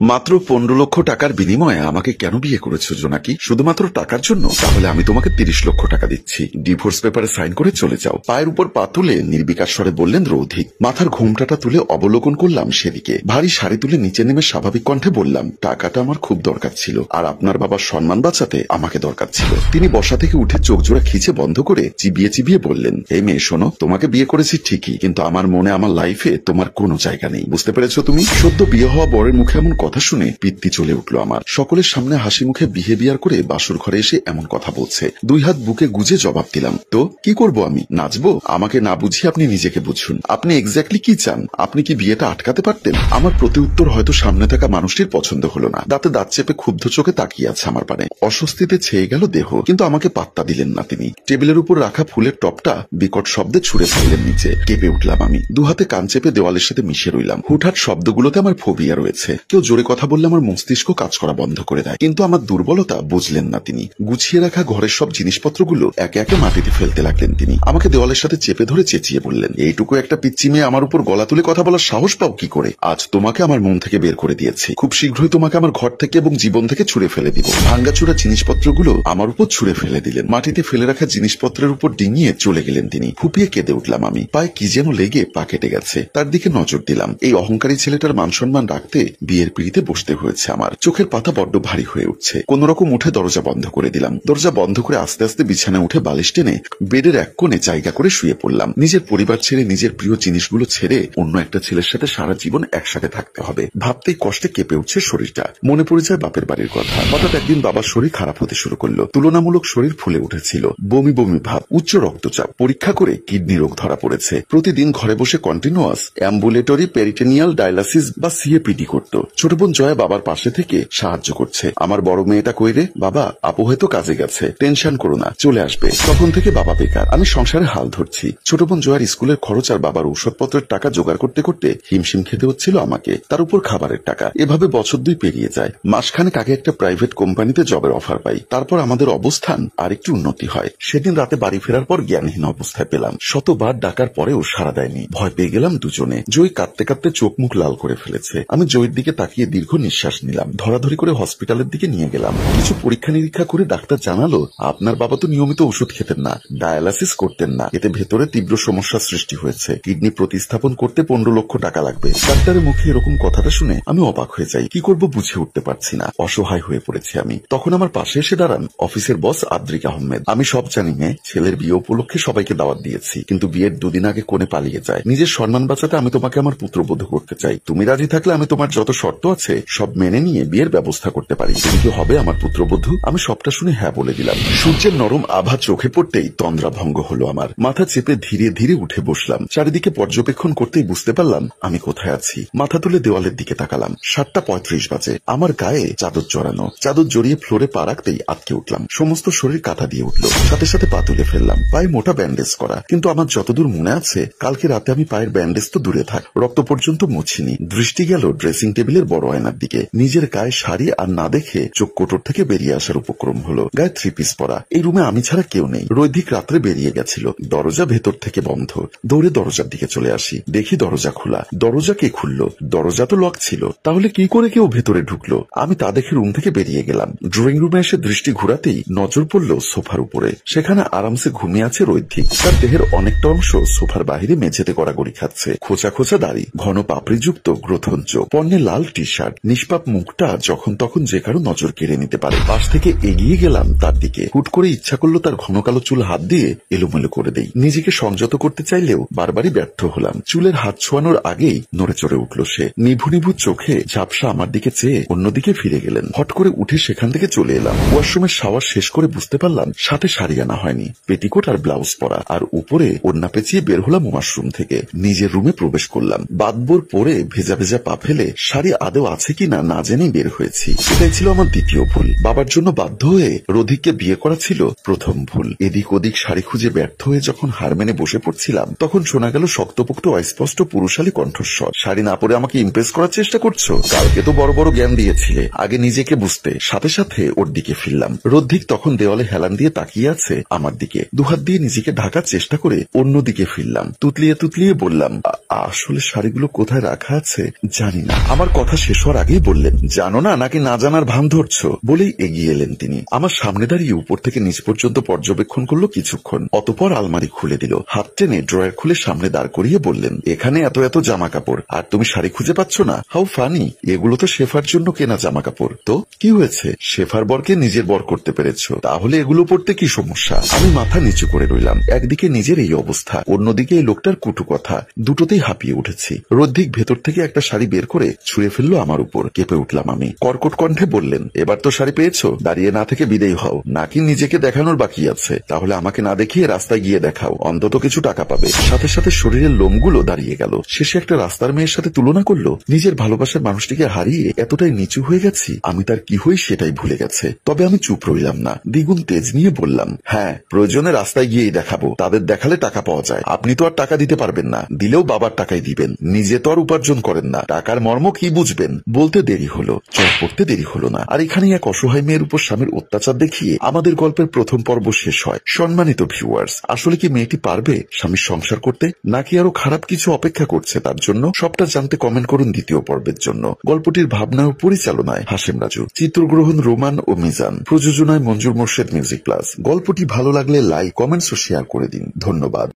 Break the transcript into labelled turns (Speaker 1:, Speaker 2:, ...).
Speaker 1: মাত্র 15 লক্ষ টাকার বিনিময়ে আমাকে কেন বিয়ে করেছো জোনাকি? শুধুমাত্র টাকার জন্য? তাহলে আমি তোমাকে 30 লক্ষ টাকা দিচ্ছি, ডিভোর্স পেপারে সাইন করে চলে যাও। পায়ের উপর পা তুলে নির্বিকার স্বরে বললেন রৌধিক। মাথার ঘোমটাটা তুলে অবলোকন করলাম সেদিকে। ভারী শাড়ি তুলে নিচে নেমে স্বাভাবিক কণ্ঠে বললাম, টাকাটা আমার খুব দরকার ছিল, আর আপনার বাবার সম্মান বাঁচাতে আমাকে দরকার ছিল। তিনি বসা থেকে উঠে চোখ জোড়া খিচে বন্ধ করে চিবিয়ে চিবিয়ে বললেন, এই মেয়ে শোনো, তোমাকে বিয়ে করেছি ঠিকই, কিন্তু আমার মনে আমার লাইফে তোমার কোনো জায়গা নেই, বুঝতে পেরেছো তুমি? সদ্য বিয়ে হওয়া বরের মুখে এমন কথা শুনে পিত্তি চলে উঠলো আমার। সকলের সামনে হাসি মুখে বিহেভিয়ার করে বাসর ঘরে এসে এমন কথা বলছে। 2 হাত বুকে গুজে জবাব দিলাম, তো কি করব আমি? নাচবো? আমাকে না বুঝিয়ে আপনি নিজেকে বুঝুন। আপনি এক্স্যাক্টলি কি চান? আপনি কি বিয়েটা আটকাতে পারতেন? আমার প্রতি উত্তর হয়তো সামনে থাকা মানুষটির পছন্দ হলো না। দাঁতে দাঁত চেপে ক্ষুব্ধ চোখে তাকিয়ে আছে আমার পানে। অস্বস্তিতে ছেয়ে গেল দেহ, কিন্তু আমাকে পাত্তা দিলেন না তিনি। টেবিলের উপর রাখা ফুলের টপটা বিকট শব্দে ছুঁড়ে ফেললেন নিচে। কেঁপে উঠলাম আমি। 2 হাতে কান চেপে দেওয়ালের সাথে মিশে রইলাম। হুটহাট শব্দগুলোতে আমার ফোবিয়া রয়েছে। কেউ জোরে কথা বললে আমার মস্তিষ্ক কাজ করা বন্ধ করে দেয়, কিন্তু আমার দুর্বলতা বুঝলেন না তিনি। গুছিয়ে রাখা ঘরের সব জিনিসপত্রগুলো একে একে মাটিতে ফেলতে লাগলেন তিনি। আমাকে দেওয়ালের সাথে চেপে ধরে চেঁচিয়ে বললেন, এইটুকু একটা পিচ্চি মেয়ে আমার উপর গলা তুলে কথা বলার সাহস পাও কি করে? আজ তোমাকে আমার মন থেকে বের করে দিয়েছি, খুব শীঘ্রই তোমাকে আমার ঘর থেকে এবং জীবন থেকে ছুড়ে ফেলে দিব। ভাঙ্গাচুরা জিনিসপত্রগুলো আমার উপর ছুড়ে ফেলে দিলেন। মাটিতে ফেলে রাখা জিনিসপত্রের উপর ডিঙিয়ে চলে গেলেন তিনি। ফুপিয়ে কেঁদে উঠলাম আমি। পায়ে কি যেন লেগে পা কেটে গেছে। তার দিকে নজর দিলাম। এই অহংকারী ছেলেটার মান সম্মান রাখতে বিয়ের পিড়িতে বসতে হয়েছে আমার। চোখের পাতা বড্ড ভারী হয়ে উঠছে। কোন রকম উঠে দরজা বন্ধ করে দিলাম। দরজা বন্ধ করে আস্তে আস্তে বিছানায় উঠে বালিশ টেনে বেডের এক কোণে জায়গা করে শুয়ে পড়লাম। নিজের পরিবার ছেড়ে, নিজের প্রিয় জিনিসগুলো ছেড়ে অন্য একটা ছেলের সাথে সারা জীবন একসাথে থাকতে হবে ভাবতেই কষ্টে কেঁপে উঠছে শরীরটা। মনে পড়ে যায় বাপের বাড়ির কথা। হঠাৎ একদিন বাবার শরীর খারাপ হতে শুরু করলো। তুলনামূলক শরীর ফুলে উঠেছিল। বমি বমি ভাব, উচ্চ রক্তচাপ। পরীক্ষা করে কিডনি রোগ ধরা পড়েছে। প্রতিদিন ঘরে বসে কন্টিনিউয়াস অ্যাম্বুলেটরি পেরিটেনিয়াল ডায়ালাসিস বা সিএপিডি করত। ছোট বোন জয়া বাবার পাশে থেকে সাহায্য করছে। আমার বড় মেয়েটা কই রে? বাবা, আপু হয়তো কাজে গেছে, টেনশন করো না, চলে আসবে। তখন থেকে বাবা বেকার, আমি সংসারে হাল ধরছি। ছোট বোন জয়ার স্কুলের খরচ আর বাবার ঔষধপত্রের টাকা জোগাড় করতে করতে হিমশিম খেতে হচ্ছিল আমাকে, তার উপর খাবারের টাকা। এভাবে বছর 2 পেরিয়ে যায়। মাসখানেক আগে একটা প্রাইভেট কোম্পানিতে জবের অফার পাই। তারপর আমাদের অবস্থান আর একটু উন্নতি হয়। সেদিন রাতে বাড়ি ফেরার পর জ্ঞানহীন অবস্থায় পেলাম। শতবার ডাকার পরেও সাড়া দেয়নি। ভয় পেয়ে গেলাম দুজনে। জয় কাঁদতে কাঁদতে চোখ মুখ লাল করে ফেলেছে। আমি জয়ের দিকে তাকিয়ে দীর্ঘ নিঃশ্বাস নিলাম। ধরাধরি করে হসপিটালের দিকে নিয়ে গেলাম। কিছু পরীক্ষা নিরীক্ষা করে ডাক্তার জানালো, আপনার বাবা তো নিয়মিত ওষুধ খেতেন না, ডায়ালাসিস করতেন না, এতে ভেতরে তীব্র সমস্যার সৃষ্টি হয়েছে। কিডনি প্রতিস্থাপন করতে 15 লক্ষ টাকা লাগবে। ডাক্তারের মুখে এরকম কথাটা শুনে আমি অবাক হয়ে যাই। কি করব বুঝে উঠতে পারছি না। অসহায় হয়ে পড়েছি আমি। তখন আমার পাশে এসে দাঁড়ান অফিসের বস আদ্রিক আহমেদ। আমি সব জানি মেয়ে, ছেলের বিয়ে উপলক্ষে সবাইকে দাওয়াত দিয়েছি, কিন্তু বিয়ের 2 দিন আগে কোণে পালিয়ে যায়। নিজের সম্মান বাঁচাতে আমি তোমাকে আমার পুত্রবধূ করতে চাই। তুমি রাজি থাকলে আমি তোমার যত শর্ত আছে সব মেনে নিয়ে বিয়ের ব্যবস্থা করতে পারি। তুমি কি হবে আমার পুত্রবধূ? আমি সবটা শুনে হ্যাঁ বলে দিলাম। সূর্যের নরম আভা চোখে পড়তেই তন্দ্রা ভঙ্গ হলো আমার। মাথা চেপে ধীরে ধীরে উঠে বসলাম। চারিদিকে পর্যবেক্ষণ করতেই বুঝতে পারলাম আমি কোথায় আছি। মাথা তুলে দেওয়ালের দিকে তাকালাম। 7:35 বাজে। আমার গায়ে চাদর জড়ানো। চাদর জড়িয়ে ফ্লোরে পা রাখতেই আটকে উঠলাম। সমস্ত শরীর কাঁটা দিয়ে উঠল। সাথে সাথে পা তুলে ফেললাম। পায়ে মোটা ব্যান্ডেজ করা, কিন্তু আমার যতদূর মনে আছে কালকে রাতে আমি পায়ের ব্যান্ডেজ তো দূরে থাক, রক্ত পর্যন্ত মুছিনি। দৃষ্টি গেল ড্রেসিং টেবিলের বড় আয়নার দিকে। নিজের গায়ে শাড়ি আর না দেখে চোখ কোটর থেকে বেরিয়ে আসার উপক্রম হলো। গায়ে 3 পিস পরা। এই রুমে আমি ছাড়া কেউ নেই। রৈধিক রাত্রে বেরিয়ে গেছিল। দরজা ভেতর থেকে বন্ধ। দৌড়ে দরজার দিকে চলে আসি। দেখি দরজা খোলা। দরজা কে খুললো? দরজা তো লক ছিল। তাহলে কি করে কেউ ভেতরে ঢুকলো? আমি তা দেখে রুম থেকে বেরিয়ে গেলাম। ড্রয়িং রুমে এসে দৃষ্টি ঘুরাতেই নজর পড়ল সোফার উপরে। সেখানে আরামসে ঘুমিয়ে আছে রৈধিক। তার দেহের অনেকটা অংশ সোফার বাহিরে মেঝেতে গড়াগড়ি খাচ্ছে। খোঁচা খোঁচা দাড়ি, ঘন পাপড়িযুক্ত গ্রথন চোখ, পরনে লাল টি শার্ট। নিষ্পাপ মুখটা যখন তখন যে কারো নজর কেড়ে নিতে পারে। পাশ থেকে এগিয়ে গেলাম তার দিকে। হুট করে ইচ্ছা করলো তার ঘন কালো চুল হাত দিয়ে এলোমেলো করে দেই। নিজেকে সংযত করতে চাইলেও বারবারই ব্যর্থ হলাম। চুলের হাত ছোঁয়ানোর আগেই নড়ে চড়ে উঠল সে। নিভু নিভু চোখে ঝাপসা আমার দিকে চেয়ে অন্যদিকে ফিরে গেলেন। হট করে উঠে সেখান থেকে চলে এলাম। ওয়াশরুমের শাওয়ার শেষ করে বুঝতে পারলাম সাথে শাড়ি আনা হয়নি। পেটিকোট আর ব্লাউজ পরা, আর উপরে ওড়না পেঁচিয়ে বের হলাম ওয়াশরুম থেকে। নিজের রুমে প্রবেশ করলাম। বাদবোর পরে ভেজা ভেজা পা ফেলে শাড়ি আদৌ আছে কিনা না জেনেই বের হয়েছি। এটাই ছিল আমার দ্বিতীয় ভুল। বাবার জন্য বাধ্য হয়ে রোধিককে বিয়ে করা ছিল প্রথম ভুল। এদিক ওদিক শাড়ি খুঁজে ব্যর্থ হয়ে যখন হার মেনে বসে পড়ছিলাম, তখন শোনা গেল শক্তপোক্ত অস্পষ্ট পুরুষালী কণ্ঠস্বর। শাড়ি না পরে আমাকে ইমপ্রেস করার চেষ্টা করছো? কালকে তো বড় বড় জ্ঞান দিয়েছিলে, আগে নিজেকে বুঝতে। সাথে সাথে ওর দিকে ফিরলাম। রোধিক তখন দেওয়ালে হেলান দিয়ে তাকিয়ে আছে আমার দিকে। 2 হাত দিয়ে নিজেকে ঢাকার চেষ্টা করে অন্যদিকে ফিরলাম। তুতলিয়ে তুতলিয়ে বললাম, আসলে শাড়িগুলো কোথায় রাখা আছে জানি না। আমার কথা শেষ হওয়ার আগেই বললেন, জানো না নাকি না জানার ভান ধরছো, বলেই এগিয়ে এলেন তিনি। আমার সামনে দাঁড়িয়ে উপর থেকে নিচ পর্যন্ত পর্যবেক্ষণ করলো কিছুক্ষণ, অতঃপর আলমারি খুলে দিল। হাত টেনে ড্রয়ার খুলে সামনে দাঁড় করিয়ে বললেন, এখানে এত এত জামা কাপড় আর তুমি শাড়ি খুঁজে পাচ্ছ না? হাউ ফানি, এগুলো তো শেফার জন্য কেনা জামা কাপড়। তো কি হয়েছে, শেফার বরকে নিজের বর করতে পেরেছো, তাহলে এগুলো পড়তে কি সমস্যা? আমি মাথা নিচু করে রইলাম। একদিকে নিজের এই অবস্থা, অন্যদিকে এই লোকটার কুটু কথা, দুটোতেই হাঁপিয়ে উঠেছি। রদ্ধিক ভেতর থেকে একটা শাড়ি বের করে ছুঁড়ে ফেললো আমার উপর। কেঁপে উঠলাম আমি। কর্কট কণ্ঠে বললেন, এবার তো শাড়ি পেয়েছো, দাঁড়িয়ে না থেকে বিদেয় হও, নাকি নিজেকে দেখানোর বাকি আছে? তাহলে আমাকে না দেখিয়ে রাস্তায় গিয়ে দেখাও, অন্তত কিছু টাকা পাবে। সাথে সাথে শরীরের লোমগুলো দাঁড়িয়ে গেল। শেষে একটা রাস্তার মেয়ের সাথে তুলনা করলো। নিজের ভালোবাসার মানুষটিকে হারিয়ে এতটাই নিচু হয়ে গেছি, আমি তার কি হই সেটাই ভুলে গেছে। তবে আমি চুপ রইলাম না, দ্বিগুণ তেজ নিয়ে বললাম, হ্যাঁ প্রয়োজনে রাস্তায় গিয়েই দেখাবো, তাদের দেখালে টাকা পাওয়া যায়। আপনি তো আর টাকা দিতে পারবেন না, দিলেও বাবার টাকাই দিবেন, নিজে তো আর উপার্জন করেন না, টাকার মর্ম কি বুঝবেন? বলতে দেরি হলো, চোখ পড়তে দেরি হলো না। আর এখানে এক অসহায় মেয়ের উপর স্বামীর অত্যাচার দেখিয়ে আমাদের গল্পের প্রথম পর্ব শেষ হয়। সম্মানিত ভিউয়ার্স, আসলে কি মেয়েটি পারবে স্বামীর সংসার করতে, নাকি আরো খারাপ কিছু অপেক্ষা করছে তার জন্য? সবটা জানতে কমেন্ট করুন দ্বিতীয় পর্বের জন্য। গল্পটির ভাবনা ও পরিচালনায় হাশেম রাজু, চিত্রগ্রহণ রোমান ও মিজান, প্রযোজনায় মঞ্জুর মোর্শেদ মিউজিক প্লাস। গল্পটি ভালো লাগলে লাইক, কমেন্টস ও শেয়ার করে দিন। ধন্যবাদ।